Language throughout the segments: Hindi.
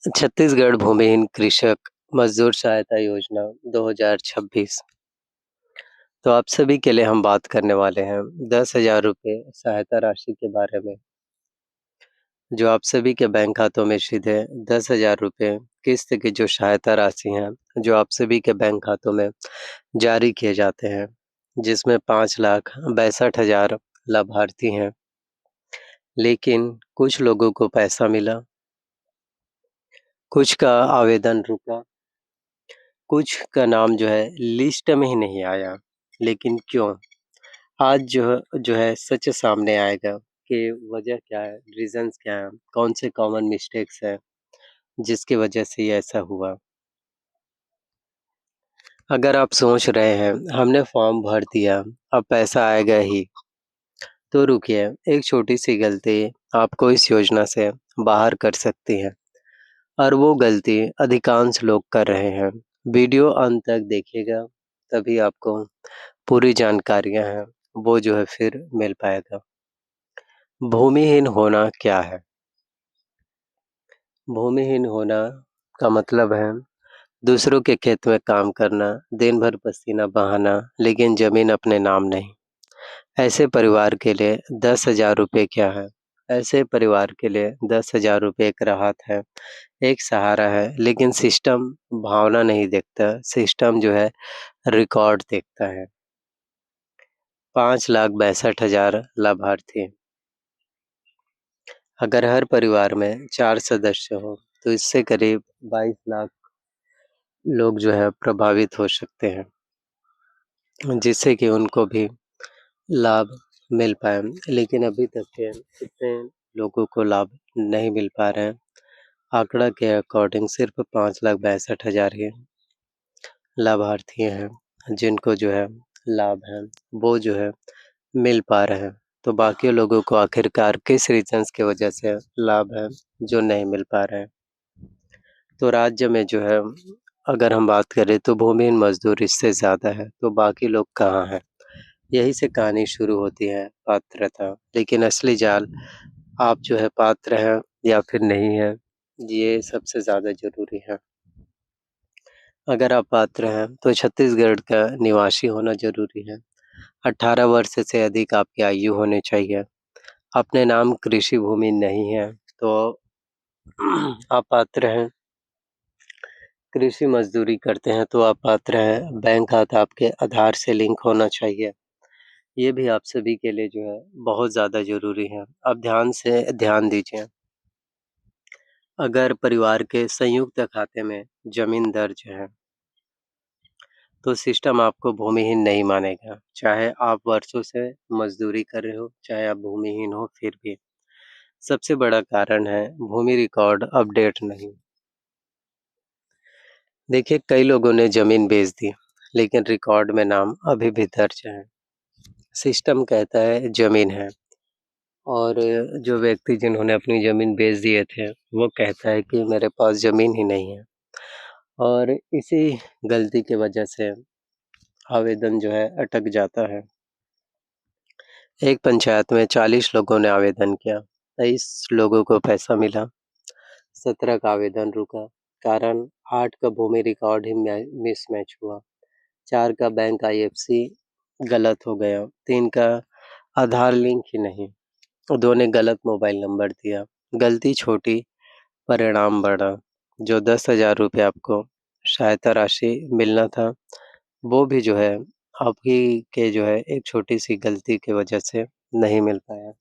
छत्तीसगढ़ भूमिहीन कृषक मजदूर सहायता योजना 2026। तो आप सभी के लिए हम बात करने वाले हैं 10,000 रुपये सहायता राशि के बारे में, जो आप सभी के बैंक खातों में सीधे 10,000 रुपये किस्त की जो सहायता राशि है, जो आप सभी के बैंक खातों में जारी किए जाते हैं, जिसमें 5,62,000 लाभार्थी हैं। लेकिन कुछ लोगों को पैसा मिला, कुछ का आवेदन रुका, कुछ का नाम जो है लिस्ट में ही नहीं आया। लेकिन क्यों? आज जो है सच सामने आएगा कि वजह क्या है, रीज़न्स क्या हैं, कौन से कॉमन मिस्टेक्स हैं, जिसकी वजह से ये ऐसा हुआ। अगर आप सोच रहे हैं हमने फॉर्म भर दिया, अब पैसा आएगा ही, तो रुकिए, एक छोटी-सी गलती आपको इस योजना से बाहर कर सकती है, और वो गलती अधिकांश लोग कर रहे हैं। वीडियो अंत तक देखिएगा, तभी आपको पूरी जानकारियाँ हैं, वो जो है फिर मिल पाएगा। भूमिहीन होना क्या है? भूमिहीन होना का मतलब है दूसरों के खेत में काम करना, दिन भर पसीना बहाना, लेकिन ज़मीन अपने नाम नहीं। ऐसे परिवार के लिए 10,000 रुपये क्या है? ऐसे परिवार के लिए 10,000 रुपये एक राहत है, एक सहारा है, लेकिन सिस्टम भावना नहीं देखता, सिस्टम जो है रिकॉर्ड देखता है। 5,62,000 लाभार्थी। अगर हर परिवार में 4 सदस्य हों, तो इससे करीब 22 लाख लोग जो है प्रभावित हो सकते हैं, जिससे कि उनको भी लाभ मिल पाए। लेकिन अभी तक के कितने लोगों को लाभ नहीं मिल पा रहे हैं। आंकड़ा के अकॉर्डिंग सिर्फ 5,62,000 ही लाभार्थी हैं, जिनको जो है लाभ है, वो जो है मिल पा रहे हैं। तो बाकी लोगों को आखिरकार किस रीज़न्स की वजह से लाभ है, जो नहीं मिल पा रहे हैं। तो राज्य में जो है अगर हम बात करें तो भूमिहीन मज़दूर इससे ज़्यादा है, तो बाकी लोग कहाँ हैं? यहीं से कहानी शुरू होती है पात्रता, लेकिन असली जाल आप जो है पात्र हैं या फिर नहीं हैं, ये सबसे ज़्यादा ज़रूरी है। अगर आप पात्र हैं तो छत्तीसगढ़ का निवासी होना ज़रूरी है। 18 वर्ष से अधिक आपकी आयु होनी चाहिए। अपने नाम कृषि भूमि नहीं है तो आप पात्र हैं। कृषि मज़दूरी करते हैं तो आप पात्र हैं। बैंक खाता आपके आधार से लिंक होना चाहिए। ये भी आप सभी के लिए जो है बहुत ज़्यादा ज़रूरी है। आप ध्यान से ध्यान दीजिए। अगर परिवार के संयुक्त खाते में ज़मीन दर्ज है, तो सिस्टम आपको भूमिहीन नहीं मानेगा। चाहे आप वर्षों से मज़दूरी कर रहे हो, चाहे आप भूमिहीन हो फिर भी। सबसे बड़ा कारण है भूमि रिकॉर्ड अपडेट नहीं। देखिए कई लोगों ने ज़मीन बेच दी, लेकिन रिकॉर्ड में नाम अभी भी दर्ज है। सिस्टम कहता है ज़मीन है, और जो व्यक्ति जिन्होंने अपनी ज़मीन बेच दिए थे, वो कहता है कि मेरे पास ज़मीन ही नहीं है। और इसी गलती की वजह से आवेदन जो है अटक जाता है। एक पंचायत में 40 लोगों ने आवेदन किया, 23 लोगों को पैसा मिला, 17 का आवेदन रुका। कारण 8 का भूमि रिकॉर्ड ही मिसमैच हुआ, 4 का बैंक आईएफएससी गलत हो गया, 3 का आधार लिंक ही नहीं, 2 ने गलत मोबाइल नंबर दिया। गलती छोटी, परिणाम बड़ा। जो 10,000 रुपये आपको सहायता राशि मिलना था, वो भी जो है आप ही के जो है एक छोटी-सी गलती की वजह से नहीं मिल पाया।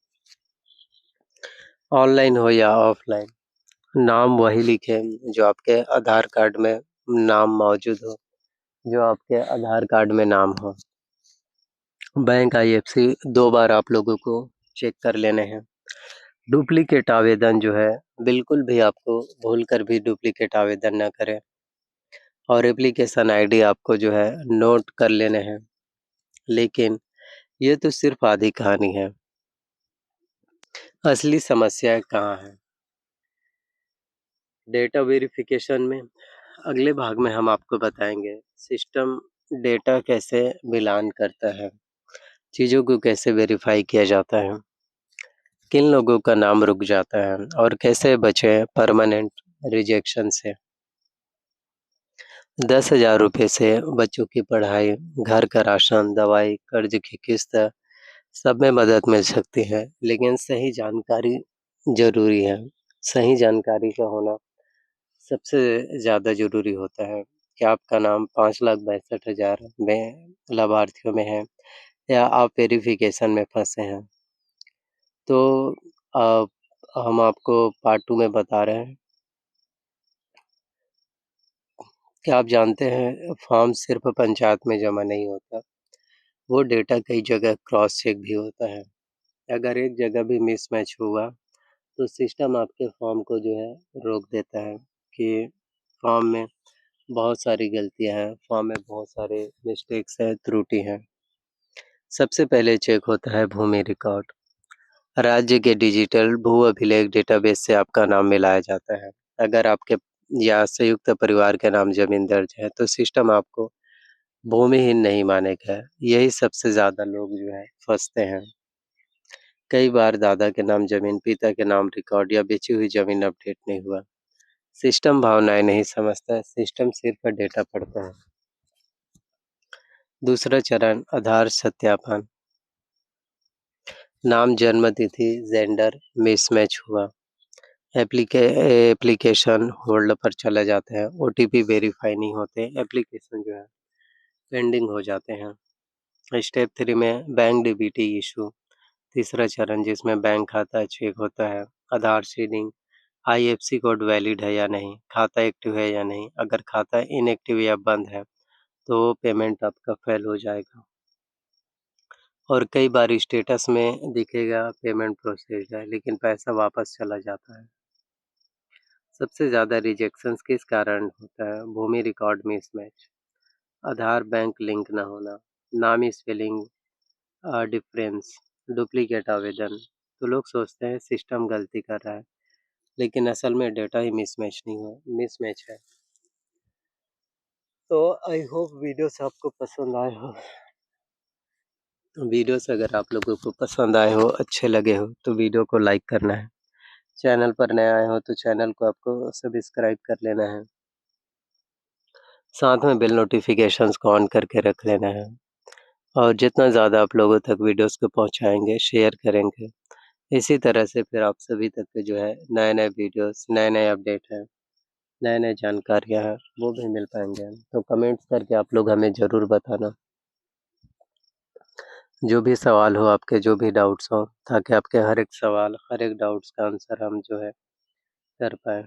ऑनलाइन हो या ऑफलाइन, नाम वही लिखें जो आपके आधार कार्ड में नाम मौजूद हो, जो आपके आधार कार्ड में नाम हो। बैंक आईएफएससी 2 बार आप लोगों को चेक कर लेने हैं। डुप्लीकेट आवेदन जो है, बिल्कुल भी आपको भूलकर भी डुप्लीकेट आवेदन ना करें, और एप्लीकेशन आईडी आपको जो है नोट कर लेने हैं। लेकिन ये तो सिर्फ आधी कहानी है। असली समस्या कहाँ है? डेटा वेरिफिकेशन में। अगले भाग में हम आपको बताएँगे सिस्टम डेटा कैसे मिलान करता है, चीज़ों को कैसे वेरीफ़ाई किया जाता है, किन लोगों का नाम रुक जाता है, और कैसे बचें परमानेंट रिजेक्शन से। 10,000 रुपए से बच्चों की पढ़ाई, घर का राशन, दवाई, कर्ज की किस्त सब में मदद मिल सकती है, लेकिन सही जानकारी ज़रूरी है। सही जानकारी का होना सबसे ज़्यादा ज़रूरी होता है कि आपका नाम 5,62,000 में लाभार्थियों में है या आप वेरिफ़िकेशन में फँसे हैं। तो अ, हम आपको पार्ट 2 में बता रहे हैं। क्या आप जानते हैं फॉर्म सिर्फ़ पंचायत में जमा नहीं होता, वो डेटा कई जगह क्रॉस चेक भी होता है। अगर एक जगह भी मिसमैच हुआ, तो सिस्टम आपके फॉर्म को जो है रोक देता है कि फॉर्म में बहुत सारी गलतियाँ हैं, फॉर्म में बहुत सारे मिस्टेक्स हैं, त्रुटि हैं। सबसे पहले चेक होता है भूमि रिकॉर्ड। राज्य के डिजिटल भू अभिलेख डेटाबेस से आपका नाम मिलाया जाता है। अगर आपके या संयुक्त परिवार के नाम ज़मीन दर्ज है, तो सिस्टम आपको भूमिहीन नहीं मानेगा। यही सबसे ज़्यादा लोग जो है फँसते हैं। कई बार दादा के नाम ज़मीन, पिता के नाम रिकॉर्ड या बेची हुई ज़मीन अपडेट नहीं हुआ। सिस्टम भावनाएँ नहीं समझता है, सिस्टम सिर्फ़ डेटा पढ़ता है। दूसरा चरण आधार सत्यापन। नाम, जन्म तिथि, जेंडर मिसमैच हुआ। एप्लीकेशन होल्ड पर चले जाते हैं, ओटीपी वेरीफाई नहीं होते, एप्लीकेशन जो है पेंडिंग हो जाते हैं। स्टेप 3 में बैंक डीबीटी इशू। तीसरा चरण जिसमें बैंक खाता चेक होता है, आधार सीडिंग, आईएफएससी कोड वैलिड है या नहीं, खाता एक्टिव है या नहीं। अगर खाता इनएक्टिव या बंद है, तो पेमेंट आपका फेल हो जाएगा। और कई बार स्टेटस में दिखेगा पेमेंट प्रोसेस्ड है, लेकिन पैसा वापस चला जाता है। सबसे ज़्यादा रिजेक्शंस किस कारण होता है? भूमि रिकॉर्ड मिसमैच, आधार बैंक लिंक ना होना, नामी स्पेलिंग डिफरेंस, डुप्लीकेट आवेदन। तो लोग सोचते हैं सिस्टम गलती कर रहा है, लेकिन असल में डेटा ही मिसमैच है। तो आई होप वीडियोस आपको पसंद आए हो। वीडियोस अगर आप लोगों को पसंद आए हो, अच्छे लगे हो, तो वीडियो को लाइक करना है। चैनल पर नए आए हो तो चैनल को आपको सब्सक्राइब कर लेना है। साथ में बेल नोटिफिकेशंस को ऑन करके रख लेना है। और जितना ज़्यादा आप लोगों तक वीडियोस को पहुँचाएँगे, शेयर करेंगे, इसी तरह से फिर आप सभी तक के जो है नए-नए वीडियोस, नए-नए अपडेट हैं, नए-नए जानकारियाँ हैं, वो भी मिल पाएँगे। तो कमेंट्स करके आप लोग हमें ज़रूर बताना। जो भी सवाल हो आपके, जो भी डाउट्स हों, ताकि आपके हर एक सवाल, हर एक डाउट्स का आंसर हम जो है कर पाएँ।